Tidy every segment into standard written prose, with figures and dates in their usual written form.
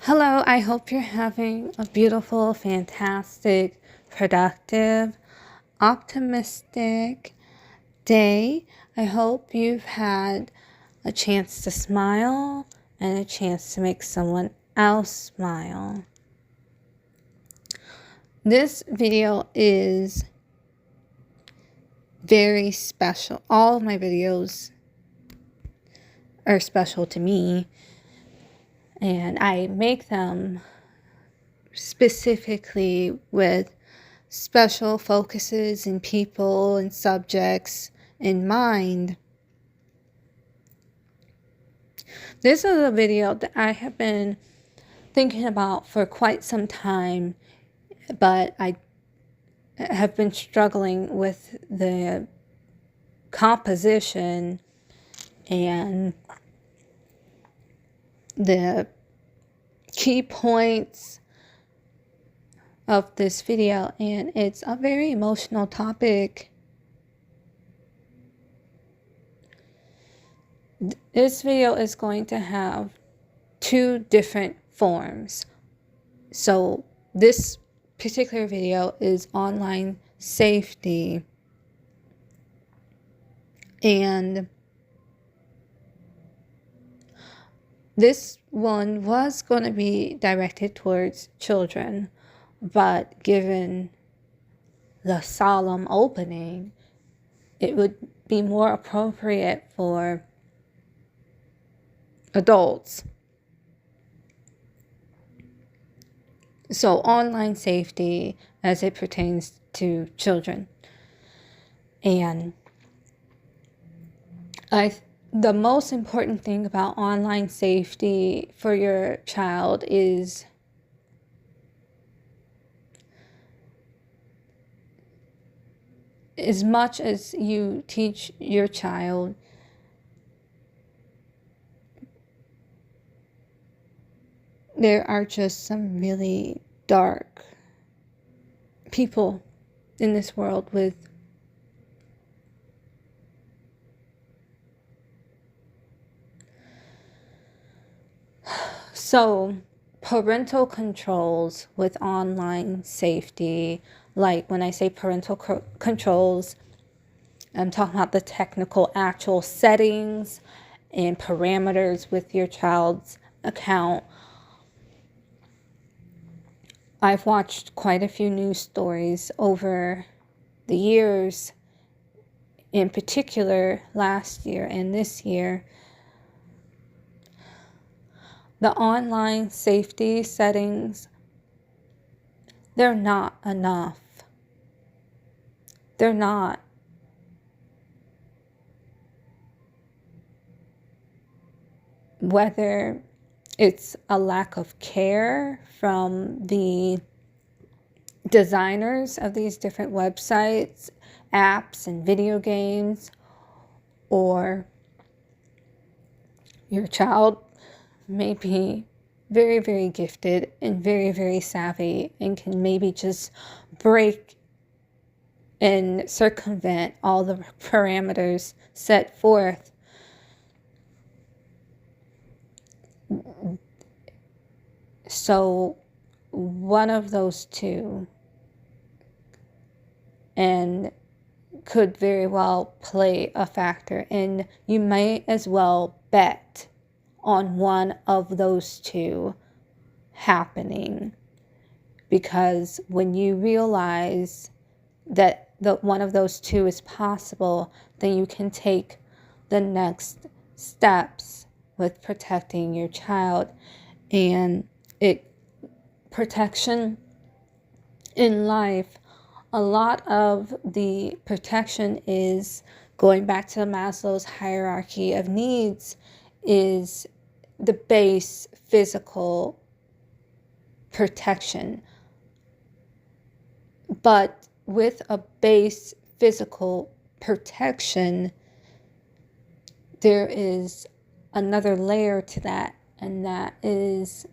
Hello, I hope you're having a beautiful, fantastic, productive, optimistic day. I hope you've had a chance to smile and a chance to make someone else smile. This video is very special. All of my videos are special to me, and I make them specifically with special focuses and people and subjects in mind. This is a video that I have been thinking about for quite some time, but I have been struggling with the composition and the key points of this video, and it's a very emotional topic. This video is going to have two different forms. So this particular video is online safety, and this one was going to be directed towards children, but given the solemn opening, it would be more appropriate for adults. So online safety as it pertains to children. And the most important thing about online safety for your child is as much as you teach your child there are just some really dark people in this world with so parental controls with online safety. Like when I say parental controls, I'm talking about the technical actual settings and parameters with your child's account. I've watched quite a few news stories over the years, in particular last year and this year. The online safety settings, they're not enough. They're not. Whether it's a lack of care from the designers of these different websites, apps, and video games, or your child may be very, very gifted and very, very savvy and can maybe just break and circumvent all the parameters set forth. So one of those two and could very well play a factor, and you may as well bet on one of those two happening, because when you realize that one of those two is possible, then you can take the next steps with protecting your child. And protection in life, a lot of the protection is going back to Maslow's hierarchy of needs, is the base physical protection. But with a base physical protection, there is another layer to that, and that is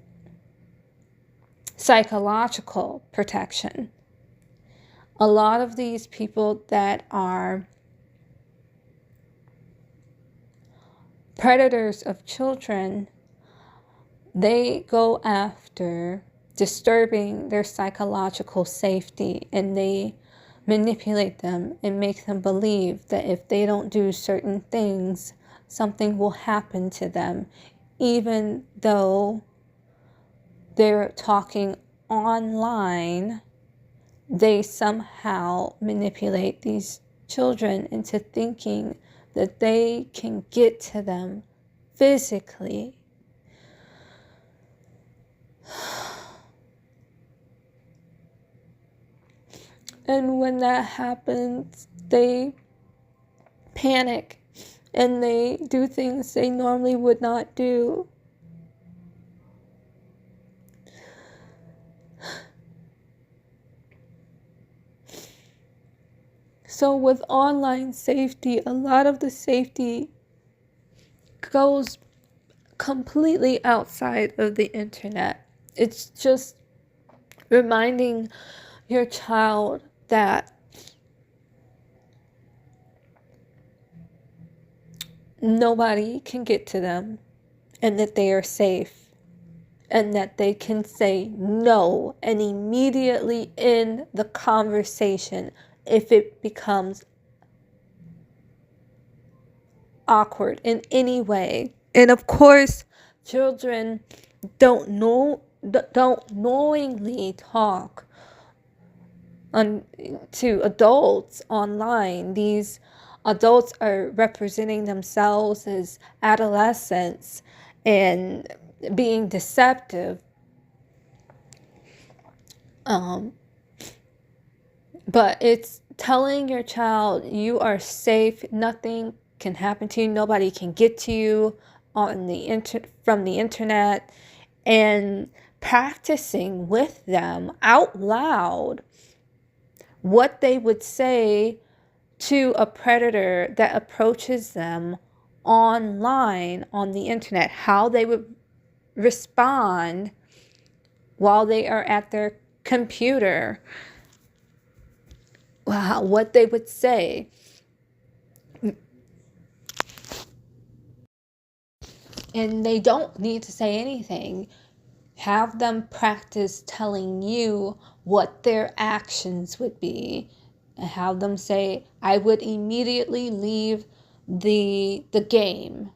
psychological protection. A lot of these people that are predators of children, They go after disturbing their psychological safety, and they manipulate them and make them believe that if they don't do certain things, something will happen to them, even though they're talking online. They somehow manipulate these children into thinking that they can get to them physically. And when that happens, they panic and they do things they normally would not do. So with online safety, a lot of the safety goes completely outside of the internet. It's just reminding your child that nobody can get to them and that they are safe and that they can say no and immediately end the conversation if it becomes awkward in any way. And of course, children don't knowingly talk to adults online. These adults are representing themselves as adolescents and being deceptive. But it's telling your child you are safe, nothing can happen to you, nobody can get to you from the internet, and practicing with them out loud what they would say to a predator that approaches them online on the internet, how they would respond while they are at their computer, what they would say. And they don't need to say anything. Have them practice telling you what their actions would be. And have them say, I would immediately leave the game.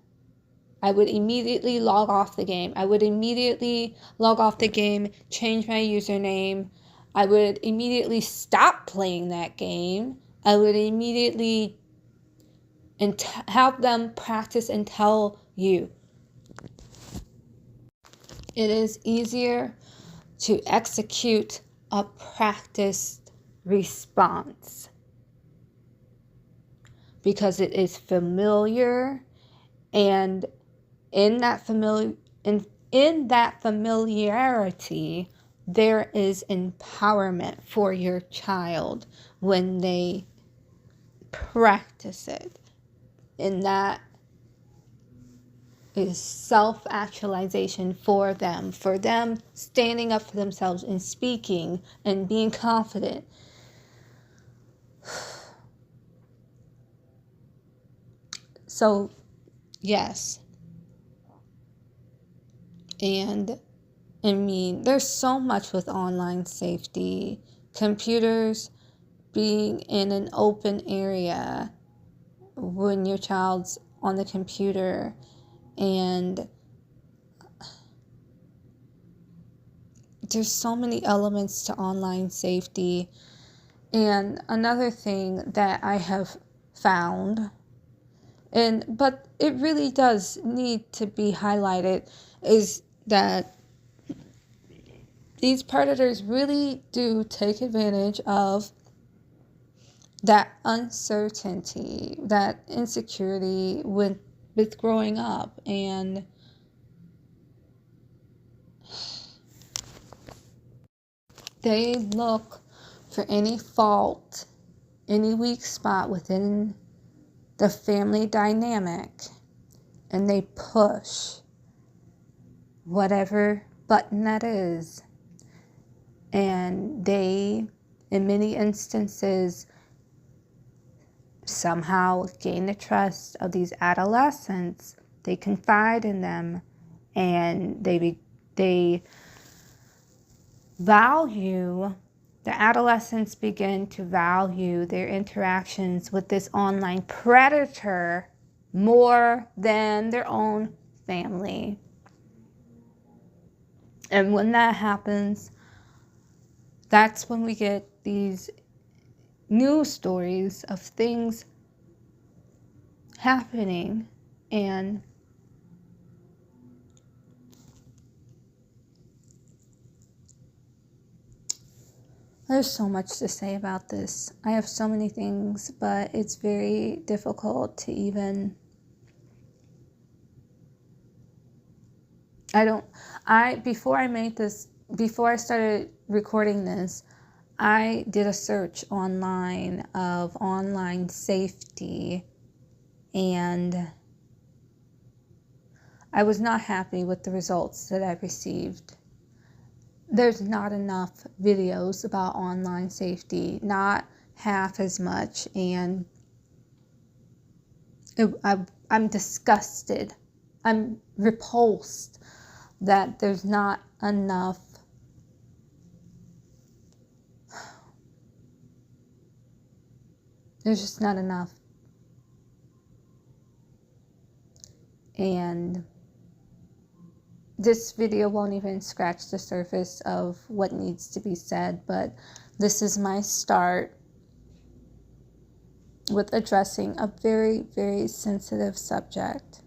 I would immediately log off the game. I would immediately log off the game, change my username. I would immediately stop playing that game. I would immediately have them practice and tell you. It is easier to execute a practiced response because it is familiar, and in that familiarity there is empowerment for your child when they practice it, and that is self-actualization for them standing up for themselves and speaking and being confident. So, yes. And I mean, there's so much with online safety. Computers being in an open area when your child's on the computer, and there's so many elements to online safety. And another thing that I have found, but it really does need to be highlighted, is that these predators really do take advantage of that uncertainty, that insecurity with growing up, and they look for any fault, any weak spot within the family dynamic, and they push whatever button that is. And they, in many instances, somehow gain the trust of these adolescents. They confide in them, and they they value, the adolescents begin to value their interactions with this online predator more than their own family. And when that happens, that's when we get these news stories of things happening. And there's so much to say about this. I have so many things, but it's very difficult to even... before I started recording this, I did a search online of online safety, and I was not happy with the results that I received. There's not enough videos about online safety, not half as much, and I'm disgusted. I'm repulsed that there's not enough there's just not enough. And this video won't even scratch the surface of what needs to be said, but this is my start with addressing a very, very sensitive subject.